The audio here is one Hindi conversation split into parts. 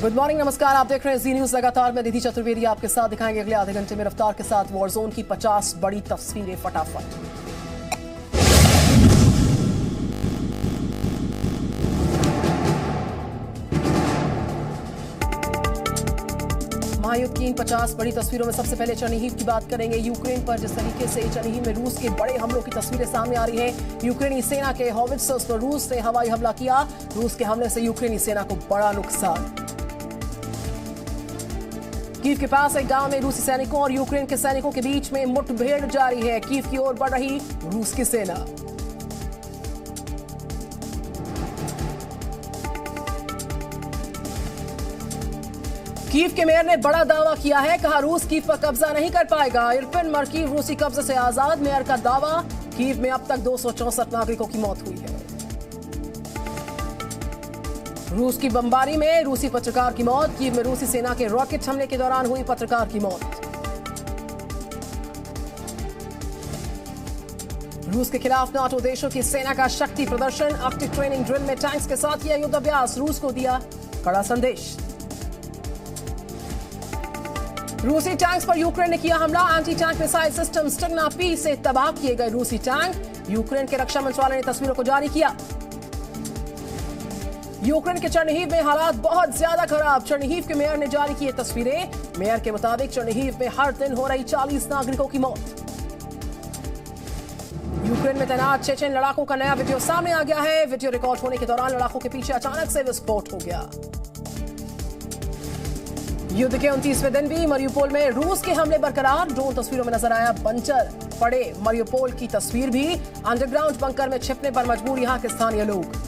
गुड मॉर्निंग, नमस्कार। आप देख रहे हैं जी न्यूज लगातार। मैं निधि चतुर्वेदी आपके साथ दिखाएंगे अगले आधे घंटे में रफ्तार के साथ वॉर जोन की 50 बड़ी तस्वीरें फटाफट। महायुद्ध की इन 50 बड़ी तस्वीरों में सबसे पहले चरनीहीव की बात करेंगे। यूक्रेन पर जिस तरीके से चरनीहीव में रूस के बड़े हमलों की तस्वीरें सामने आ रही हैं। यूक्रेनी सेना के हॉविट्जर्स पर रूस ने हवाई हमला किया। रूस के हमले से यूक्रेनी सेना को बड़ा नुकसान। कीव के पास एक गांव में रूसी सैनिकों और यूक्रेन के सैनिकों के बीच में मुठभेड़ जारी है। कीव की ओर बढ़ रही रूस की सेना। कीव के मेयर ने बड़ा दावा किया है, कहा रूस कीव पर कब्जा नहीं कर पाएगा। इरपिन मरकीव रूसी कब्जे से आजाद, मेयर का दावा। कीव में अब तक 264 नागरिकों की मौत हुई है। रूस की बमबारी में रूसी पत्रकार की मौत। कीव में रूसी सेना के रॉकेट हमले के दौरान हुई पत्रकार की मौत। रूस के खिलाफ नाटो देशों की सेना का शक्ति प्रदर्शन। आर्कटिक ट्रेनिंग ड्रिल में टैंक्स के साथ किया युद्धाभ्यास। रूस को दिया कड़ा संदेश। रूसी टैंक्स पर यूक्रेन ने किया हमला। Anti tank missile system Stugna P से तबाह किए गए रूसी टैंक। यूक्रेन के रक्षा मंत्रालय ने तस्वीरों को जारी किया। यूक्रेन के चरनीहीव में हालात बहुत ज्यादा खराब। चरनीहीव के मेयर ने जारी की तस्वीरें। मेयर के मुताबिक चरनीहीव में हर दिन हो रही 40 नागरिकों की मौत। यूक्रेन में तैनात चेचेन लड़ाकों का नया वीडियो सामने आ गया है। वीडियो रिकॉर्ड होने के दौरान लड़ाकों के पीछे अचानक से विस्फोट हो गया। युद्ध के 29वें दिन भी मरियुपोल में रूस के हमले बरकरार। ड्रोन तस्वीरों में नजर आया बंकर पड़े मरियुपोल की तस्वीर भी। अंडरग्राउंड बंकर में छिपने पर मजबूर यहां के स्थानीय लोग।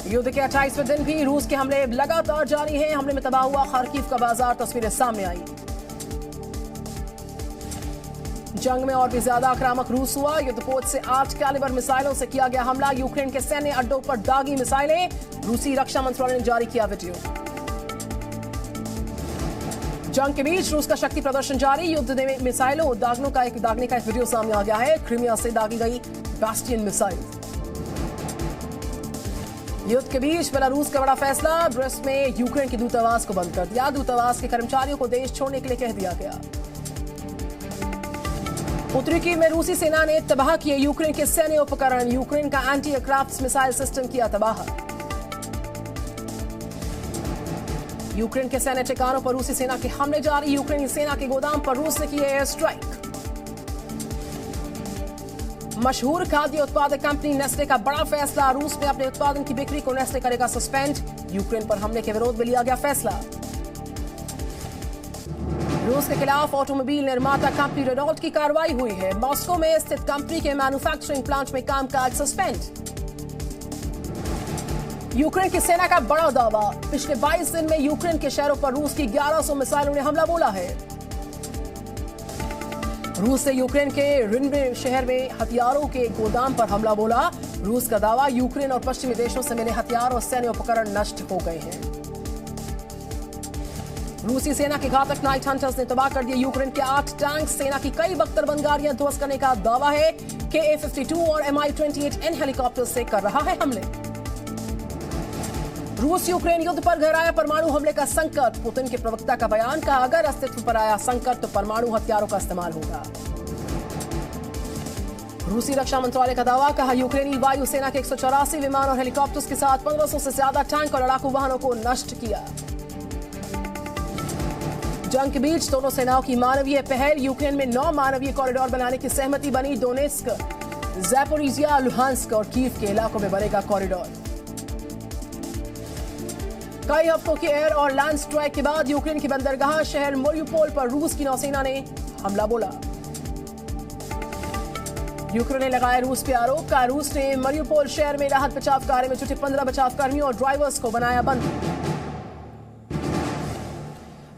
युद्ध के 28वें दिन भी रूस के हमले लगातार जारी हैं। हमले में तबाह हुआ खार्किव का बाजार, तस्वीरें सामने आई। जंग में और भी ज्यादा आक्रामक रूस हुआ। युद्धपोत से 8 कैलिबर मिसाइलों से किया गया हमला। यूक्रेन के सैन्य अड्डों पर दागी मिसाइलें। रूसी रक्षा मंत्रालय ने जारी किया वीडियो। जंग के बीच रूस का शक्ति प्रदर्शन जारी। युद्ध में मिसाइलों दागने का एक वीडियो सामने आ गया है। क्रीमिया से दागी गई बास्टियन मिसाइल। युद्ध के बीच बेलारूस का बड़ा फैसला। ब्रेस्ट में यूक्रेन के दूतावास को बंद कर दिया। दूतावास के कर्मचारियों को देश छोड़ने के लिए कह दिया गया। उत्तरी कीव में रूसी सेना ने तबाह किए यूक्रेन के सैन्य उपकरण। यूक्रेन का एंटी एयरक्राफ्ट मिसाइल सिस्टम किया तबाह। यूक्रेन के सैन्य ठिकानों पर रूसी सेना के हमले जारी। यूक्रेनी सेना के गोदाम पर रूस ने किए एयर स्ट्राइक। मशहूर खाद्य उत्पादक कंपनी नेस्ले का बड़ा फैसला। रूस में अपने उत्पादन की बिक्री को नेस्ले करेगा सस्पेंड। यूक्रेन पर हमले के विरोध में लिया गया फैसला। रूस के खिलाफ ऑटोमोबाइल निर्माता कंपनी रेनॉल्ट की कार्रवाई हुई है। मॉस्को में स्थित कंपनी के मैन्युफैक्चरिंग प्लांट में कामकाज सस्पेंड। यूक्रेन की सेना का बड़ा दावा। पिछले 22 दिन में यूक्रेन के शहरों पर रूस की 1100 मिसाइलों ने हमला बोला है। रूस ने यूक्रेन के रिन्वे शहर में हथियारों के गोदाम पर हमला बोला। रूस का दावा, यूक्रेन और पश्चिमी देशों से मिले हथियार और सैन्य उपकरण नष्ट हो गए हैं। रूसी सेना के घातक नाइट हंटर्स ने तबाह कर दिए यूक्रेन के 8 टैंक। सेना की कई बख्तरबंद गाड़ियां ध्वस्त करने का दावा है। KA-52 और Mi-28N हेलीकॉप्टर से कर रहा है हमले। रूस यूक्रेन युद्ध पर गहराया परमाणु हमले का संकट। पुतिन के प्रवक्ता का बयान, कहा अगर अस्तित्व पर आया संकट तो परमाणु हथियारों का इस्तेमाल होगा। रूसी रक्षा मंत्रालय का दावा, कहा यूक्रेनी वायुसेना के 184 विमान और हेलीकॉप्टर्स के साथ 1500 से ज्यादा टैंक और लड़ाकू वाहनों को नष्ट किया। जंग के बीच दोनों सेनाओं की मानवीय पहल। यूक्रेन में 9 मानवीय कॉरिडोर बनाने की सहमति बनी। डोनेट्स्क, ज़ैपोरिजिया, लुहांस्क और कीव के इलाकों में बनेगा कॉरिडोर। कई हफ्तों की एयर और लैंड स्ट्राइक के बाद यूक्रेन की बंदरगाह शहर मरियुपोल पर रूस की नौसेना ने हमला बोला। यूक्रेन ने लगाया रूस पे आरोप, का रूस ने मरियुपोल शहर में राहत बचाव कार्य में जुटे 15 बचाव कर्मियों और ड्राइवर्स को बनाया बंद।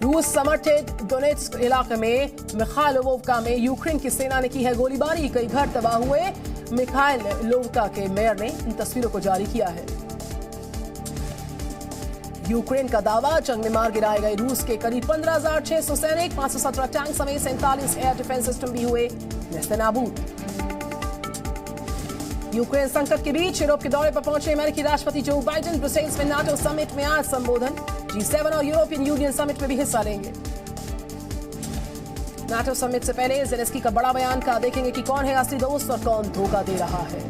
रूस समर्थित डोनेट्स्क इलाके में मिखाइलोवका में यूक्रेन की सेना ने की है गोलीबारी। कई घर तबाह हुए। मिखाइलोवका के मेयर ने इन तस्वीरों को जारी किया है। यूक्रेन का दावा, जंग में मार गिराए गए रूस के करीब 15,600 सैनिक, 517 टैंक समेत 47 एयर डिफेंस सिस्टम भी हुए नेस्तनाबूद। यूक्रेन संकट के बीच यूरोप के दौरे पर पहुंचे अमेरिकी राष्ट्रपति जो बाइडेन ब्रुसेल्स में नाटो समिट में आज संबोधन। G7 और यूरोपियन यूनियन समिट में भी हिस्सा लेंगे। नाटो समिट से पहले ज़ेलेंस्की का बड़ा बयान का देखेंगे कि कौन है असली दोस्त और कौन धोखा दे रहा है।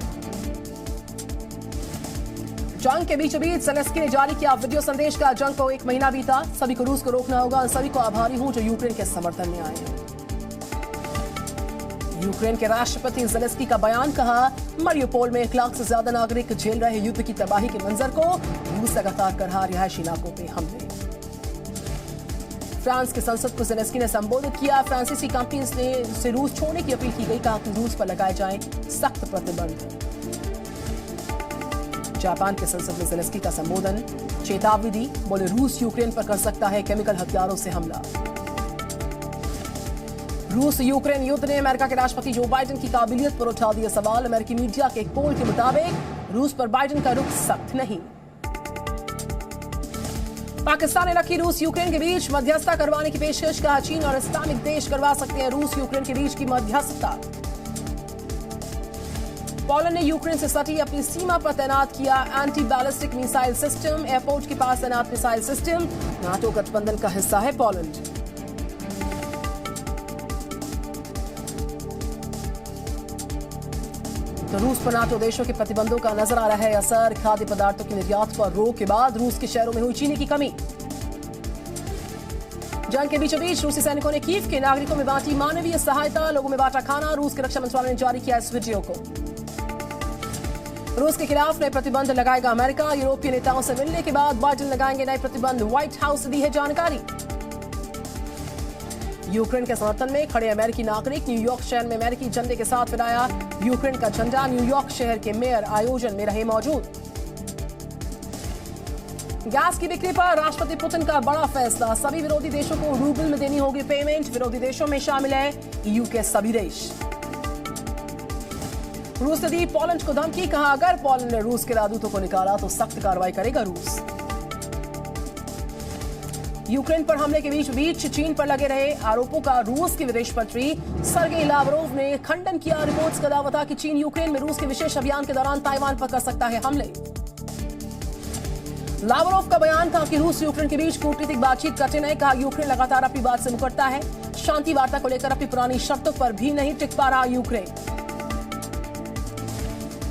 जंग के बीचों बीच ज़ेलेंस्की ने जारी किया वीडियो संदेश का। जंग को 1 महीना बीता, सभी को रूस को रोकना होगा और सभी को आभारी हूं जो यूक्रेन के समर्थन में आए हैं। यूक्रेन के राष्ट्रपति ज़ेलेंस्की का बयान, कहा मारियोपोल में 1 लाख से ज्यादा नागरिक झेल रहे युद्ध की तबाही के मंजर को रूस लगातार कर रहा रिहायशी इलाकों पे हमले। फ्रांस की संसद को ज़ेलेंस्की ने संबोधित किया। फ्रांसीसी कंपनीज ने से रूस छोड़ने की अपील की गई, कहा कि रूस पर लगाए जाएं सख्त प्रतिबंध। जापान की संसद में ज़ेलेंस्की का संबोधन, चेतावनी दी, बोले रूस यूक्रेन पर कर सकता है केमिकल हथियारों से हमला। रूस यूक्रेन युद्ध ने अमेरिका के राष्ट्रपति जो बाइडेन की काबिलियत पर उठा दिया सवाल। अमेरिकी मीडिया के एक पोल के मुताबिक रूस पर बाइडेन का रुख सख्त नहीं। पाकिस्तान ने रखी रूस यूक्रेन के बीच मध्यस्थता करवाने की पेशकश, कहा चीन और इस्लामिक देश करवा सकते हैं रूस यूक्रेन के बीच की मध्यस्थता। पोलैंड ने यूक्रेन से सटी अपनी सीमा पर तैनात किया anti ballistic missile system. Airport के पास तैनात मिसाइल सिस्टम नाटो गठबंधन का हिस्सा है पोलैंड। तो रूस पर नाटो देशों के प्रतिबंधों का नजर आ रहा है असर। खाद्य पदार्थों के निर्यात पर रोक के बाद रूस के शहरों में हुई चीनी की कमी। जंग के बीचों बीच रूसी सैनिकों ने कीव के नागरिकों में बांटी मानवीय सहायता, लोगों में बांटा खाना। रूस के रक्षा मंत्रालय ने जारी किया इस वीडियो को। रूस के खिलाफ नए प्रतिबंध लगाएगा अमेरिका। यूरोपीय नेताओं से मिलने के बाद बाइडेन लगाएंगे नए प्रतिबंध, व्हाइट हाउस ने दी है जानकारी। यूक्रेन के समर्थन में खड़े अमेरिकी नागरिक न्यूयॉर्क शहर में अमेरिकी झंडे के साथ फहराया यूक्रेन का झंडा। न्यूयॉर्क शहर के मेयर आयोजन में रहे मौजूद। गैस की बिक्री पर राष्ट्रपति पुतिन का बड़ा फैसला, सभी विरोधी देशों को रूबल में देनी होगी पेमेंट। विरोधी देशों में शामिल है ईयू के सभी देश। रूस ने दी पोलैंड को धमकी, कहा अगर पोलैंड ने रूस के राजदूतों को निकाला तो सख्त कार्रवाई करेगा रूस। यूक्रेन पर हमले के बीच चीन पर लगे रहे आरोपों का रूस के विदेश मंत्री सर्गेई लावरोव ने खंडन किया। रिपोर्ट्स का दावा था कि चीन यूक्रेन में रूस के विशेष अभियान के दौरान ताइवान पर कर सकता है हमले। लावरोव का बयान था कि रूस यूक्रेन के बीच कूटनीतिक बातचीत कठिन है। कहा यूक्रेन लगातार अपनी बात से मुकरता है। शांति वार्ता को लेकर अपनी पुरानी शर्तों पर भी नहीं टिक पा रहा यूक्रेन।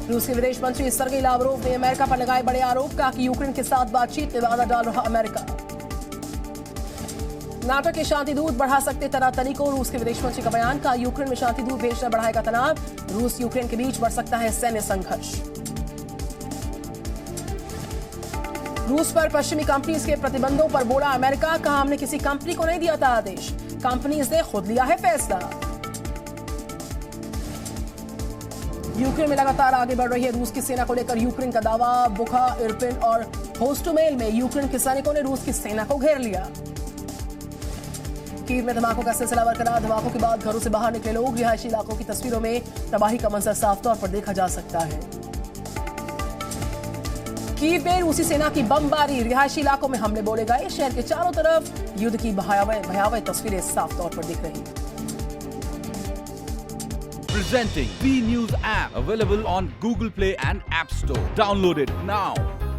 रूस के विदेश मंत्री सर्गेई लावरोव ने अमेरिका पर लगाए बड़े आरोप, कहा कि यूक्रेन के साथ बातचीत में बाधा डाल रहा अमेरिका। नाटो के शांति दूत बढ़ा सकते तनातनी को, रूस के विदेश मंत्री का बयान, कहा यूक्रेन में शांति दूत भेजना बढ़ाएगा तनाव। रूस यूक्रेन के बीच बढ़ सकता है सैन्य संघर्ष। रूस पर पश्चिमी कंपनीज के प्रतिबंधों पर बोला अमेरिका, कहा हमने किसी कंपनी को नहीं दिया था आदेश, कंपनीज ने खुद लिया है फैसला। यूक्रेन में लगातार आगे बढ़ रही है रूस की सेना को लेकर यूक्रेन का दावा। बुखा, इरपिन और होस्टोमेल में यूक्रेन के सैनिकों ने रूस की सेना को घेर लिया। कीव में धमाकों का सिलसिला बरकरार। धमाकों के बाद घरों से बाहर निकले लोग। रिहायशी इलाकों की तस्वीरों में तबाही का मंजर साफ तौर पर देखा जा सकता है। कीव में रूसी सेना की बमबारी, रिहायशी इलाकों में हमले बोले गए। शहर के चारों तरफ युद्ध की भयावह तस्वीरें साफ तौर पर दिख रही। Presenting B News app, available on Google Play and App Store. Download it now.